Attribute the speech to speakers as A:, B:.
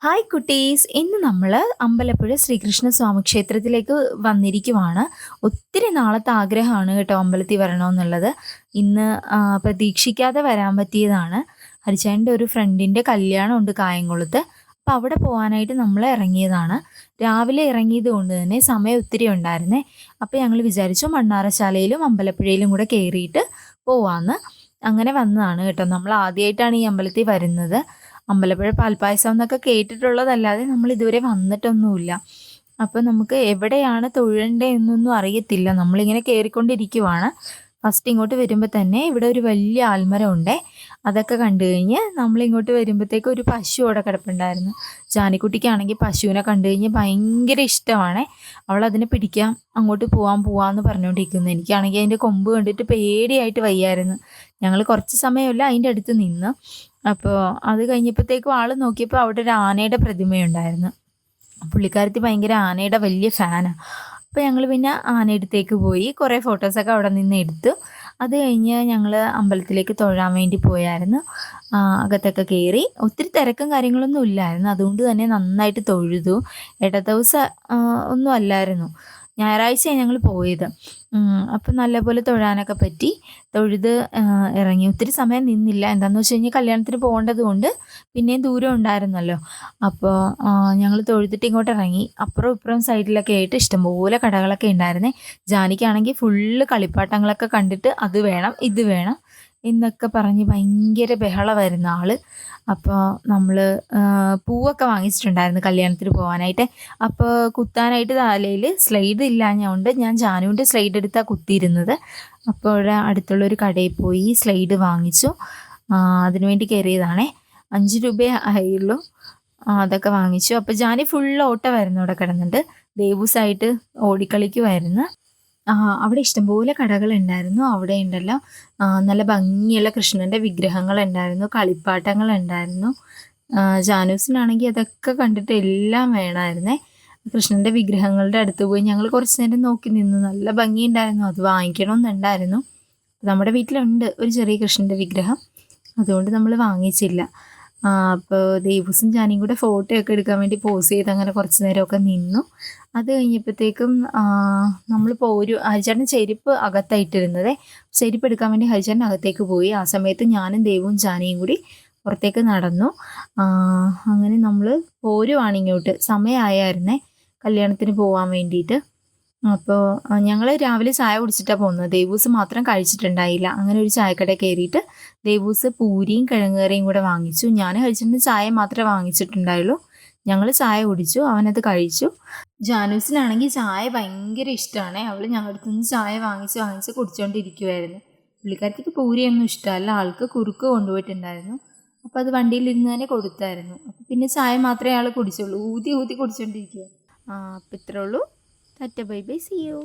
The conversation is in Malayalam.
A: ഹായ് കുട്ടീസ്, ഇന്ന് നമ്മൾ അമ്പലപ്പുഴ ശ്രീകൃഷ്ണസ്വാമി ക്ഷേത്രത്തിലേക്ക് വന്നിരിക്കുവാണ്. ഒത്തിരി നാളത്തെ ആഗ്രഹമാണ് കേട്ടോ അമ്പലത്തിൽ വരണമെന്നുള്ളത്. ഇന്ന് പ്രതീക്ഷിക്കാതെ വരാൻ പറ്റിയതാണ്. ഹരിചാൻ്റെ ഒരു ഫ്രണ്ടിൻ്റെ കല്യാണം ഉണ്ട് കായംകുളത്ത്. അപ്പോൾ അവിടെ പോകാനായിട്ട് നമ്മൾ ഇറങ്ങിയതാണ്. രാവിലെ ഇറങ്ങിയത് കൊണ്ട് തന്നെ സമയം ഒത്തിരി ഉണ്ടായിരുന്നേ. അപ്പോൾ ഞങ്ങൾ വിചാരിച്ചു മണ്ണാറശാലയിലും അമ്പലപ്പുഴയിലും കൂടെ കയറിയിട്ട് പോവാമെന്ന്. അങ്ങനെ വന്നതാണ് കേട്ടോ. നമ്മൾ ആദ്യമായിട്ടാണ് ഈ അമ്പലത്തിൽ വരുന്നത്. അമ്പലപ്പുഴ പാൽപ്പായസം എന്നൊക്കെ കേട്ടിട്ടുള്ളതല്ലാതെ നമ്മൾ ഇതുവരെ വന്നിട്ടൊന്നുമില്ല. അപ്പോൾ നമുക്ക് എവിടെയാണ് തൊഴേണ്ടത് എന്നൊന്നും അറിയത്തില്ല. നമ്മളിങ്ങനെ കയറിക്കൊണ്ടിരിക്കുവാണ്. ഫസ്റ്റ് ഇങ്ങോട്ട് വരുമ്പോൾ തന്നെ ഇവിടെ ഒരു വലിയ ആൽമരം ഉണ്ടേ. അതൊക്കെ കണ്ടു കഴിഞ്ഞ് നമ്മളിങ്ങോട്ട് വരുമ്പോഴത്തേക്ക് ഒരു പശു അവിടെ കിടപ്പുണ്ടായിരുന്നു. ജാനിക്കുട്ടിക്കാണെങ്കിൽ പശുവിനെ കണ്ടു കഴിഞ്ഞ് ഭയങ്കര ഇഷ്ടമാണ്. അവൾ അതിനെ പിടിക്കാം, അങ്ങോട്ട് പോവാമെന്ന് പറഞ്ഞുകൊണ്ടിരിക്കുന്നു. എനിക്കാണെങ്കിൽ അതിൻ്റെ കൊമ്പ് കണ്ടിട്ട് പേടിയായിട്ട് വയ്യായിരുന്നു. ഞങ്ങൾ കുറച്ച് സമയമല്ല അതിൻ്റെ അടുത്ത് നിന്ന്. അപ്പോൾ അത് കഴിഞ്ഞപ്പോഴത്തേക്കും ആൾ നോക്കിയപ്പോൾ അവിടെ ഒരു ആനയുടെ പ്രതിമയുണ്ടായിരുന്നു. പുള്ളിക്കാരത്തി ഭയങ്കര ആനയുടെ വലിയ ഫാനാണ്. അപ്പോൾ ഞങ്ങൾ പിന്നെ ആനയടുത്തേക്ക് പോയി കുറേ ഫോട്ടോസൊക്കെ അവിടെ നിന്ന് എടുത്തു. അത് കഴിഞ്ഞ് ഞങ്ങൾ അമ്പലത്തിലേക്ക് തൊഴാൻ വേണ്ടി പോയായിരുന്നു. അകത്തൊക്കെ കയറി. ഒത്തിരി തിരക്കും കാര്യങ്ങളൊന്നും ഇല്ലായിരുന്നു. അതുകൊണ്ട് തന്നെ നന്നായിട്ട് തൊഴുതു. ഇട ദിവസം ഒന്നും അല്ലായിരുന്നു, ഞായറാഴ്ചയാണ് ഞങ്ങൾ പോയത്. അപ്പം നല്ലപോലെ തൊഴാനൊക്കെ പറ്റി. തൊഴുത് ഇറങ്ങി. ഒത്തിരി സമയം നിന്നില്ല. എന്താണെന്ന് വെച്ച് കഴിഞ്ഞാൽ കല്യാണത്തിന് പോകേണ്ടത് കൊണ്ട് പിന്നെയും ദൂരം ഉണ്ടായിരുന്നല്ലോ. അപ്പോൾ ഞങ്ങൾ തൊഴുതിട്ട് ഇങ്ങോട്ട് ഇറങ്ങി. അപ്പുറം ഇപ്പുറം സൈഡിലൊക്കെ ആയിട്ട് ഇഷ്ടംപോലെ കടകളൊക്കെ ഉണ്ടായിരുന്നേ. ജാനിക്കാണെങ്കിൽ ഫുള്ള് കളിപ്പാട്ടങ്ങളൊക്കെ കണ്ടിട്ട് അത് വേണം ഇത് വേണം എന്നൊക്കെ പറഞ്ഞ് ഭയങ്കര ബഹളമായിരുന്നു ആൾ. അപ്പോൾ നമ്മൾ പൂവൊക്കെ വാങ്ങിച്ചിട്ടുണ്ടായിരുന്നു കല്യാണത്തിന് പോകാനായിട്ട്. അപ്പോൾ കുത്താനായിട്ട് തലയിൽ സ്ലൈഡ് ഇല്ലാഞ്ഞതുകൊണ്ട് ഞാൻ ജാനുവിൻ്റെ സ്ലൈഡ് എടുത്താണ് കുത്തിയിരുന്നത്. അപ്പോൾ ഇവിടെ അടുത്തുള്ളൊരു കടയിൽ പോയി സ്ലൈഡ് വാങ്ങിച്ചു. അതിനുവേണ്ടി കയറിയതാണേ. 5 രൂപയേ ആയുള്ളൂ. അതൊക്കെ വാങ്ങിച്ചു. അപ്പോൾ ജാനി ഫുൾ ഓട്ടമായിരുന്നു അവിടെ കിടന്നിട്ട്. ദേവൂസായിട്ട് ഓടിക്കളിക്കുമായിരുന്നു. അവിടെ ഇഷ്ടംപോലെ കടകളുണ്ടായിരുന്നു. അവിടെ ഉണ്ടല്ലോ നല്ല ഭംഗിയുള്ള കൃഷ്ണൻ്റെ വിഗ്രഹങ്ങളുണ്ടായിരുന്നു, കളിപ്പാട്ടങ്ങളുണ്ടായിരുന്നു. ജാനൂസിനാണെങ്കിൽ അതൊക്കെ കണ്ടിട്ട് എല്ലാം വേണമായിരുന്നേ. കൃഷ്ണൻ്റെ വിഗ്രഹങ്ങളുടെ അടുത്ത് പോയി ഞങ്ങൾ കുറച്ച് നേരം നോക്കി നിന്നു. നല്ല ഭംഗിയുണ്ടായിരുന്നു. അത് വാങ്ങിക്കണമെന്നുണ്ടായിരുന്നു. നമ്മുടെ വീട്ടിലുണ്ട് ഒരു ചെറിയ കൃഷ്ണൻ്റെ വിഗ്രഹം, അതുകൊണ്ട് നമ്മൾ വാങ്ങിച്ചില്ല. അപ്പോൾ ദേവൂസും ജാനിയും കൂടെ ഫോട്ടോ ഒക്കെ എടുക്കാൻ വേണ്ടി പോസ് ചെയ്ത് അങ്ങനെ കുറച്ച് നേരമൊക്കെ നിന്നു. അത് കഴിഞ്ഞപ്പോഴത്തേക്കും നമ്മൾ ഹരിചേട്ടൻ ചെരുപ്പ് അകത്തായിട്ടിരുന്നത്. ചെരുപ്പ് എടുക്കാൻ വേണ്ടി ഹരിചേട്ടൻ അകത്തേക്ക് പോയി. ആ സമയത്ത് ഞാനും ദേവും ജാനിയും കൂടി പുറത്തേക്ക് നടന്നു. അങ്ങനെ നമ്മൾ പോരുവാണ് ഇങ്ങോട്ട്. സമയമായിരുന്നേ കല്യാണത്തിന് പോകാൻ വേണ്ടിയിട്ട്. അപ്പോൾ ഞങ്ങൾ രാവിലെ ചായ കുടിച്ചിട്ടാണ് പോകുന്നത്. ദേവൂസ് മാത്രം കഴിച്ചിട്ടുണ്ടായില്ല. അങ്ങനെ ഒരു ചായക്കടയിൽ കയറിയിട്ട് ദേവൂസ് പൂരിയും കിഴങ്ങേറിയും കൂടെ വാങ്ങിച്ചു. ഞാൻ കഴിച്ചിട്ട് ചായ മാത്രമേ വാങ്ങിച്ചിട്ടുണ്ടായുള്ളൂ. ഞങ്ങൾ ചായ കുടിച്ചു, അവനത് കഴിച്ചു. ജാനൂസിനാണെങ്കിൽ ചായ ഭയങ്കര ഇഷ്ടമാണ്. അവൾ ഞങ്ങളുടെ അടുത്ത് നിന്ന് ചായ വാങ്ങിച്ച് കുടിച്ചുകൊണ്ടിരിക്കുമായിരുന്നു. പുള്ളിക്കാരത്തേക്ക് പൂരിയൊന്നും ഇഷ്ടമല്ല. ആൾക്ക് കുറുക്ക് കൊണ്ടുപോയിട്ടുണ്ടായിരുന്നു. അപ്പോൾ അത് വണ്ടിയിലിരുന്ന് തന്നെ കൊടുത്തായിരുന്നു. അപ്പോൾ പിന്നെ ചായ മാത്രമേ ആൾ കുടിച്ചുള്ളൂ. ഊതി കുടിച്ചുകൊണ്ടിരിക്കുക. അപ്പോൾ ഇത്രേ ഉള്ളൂ. Tata bye bye, see U.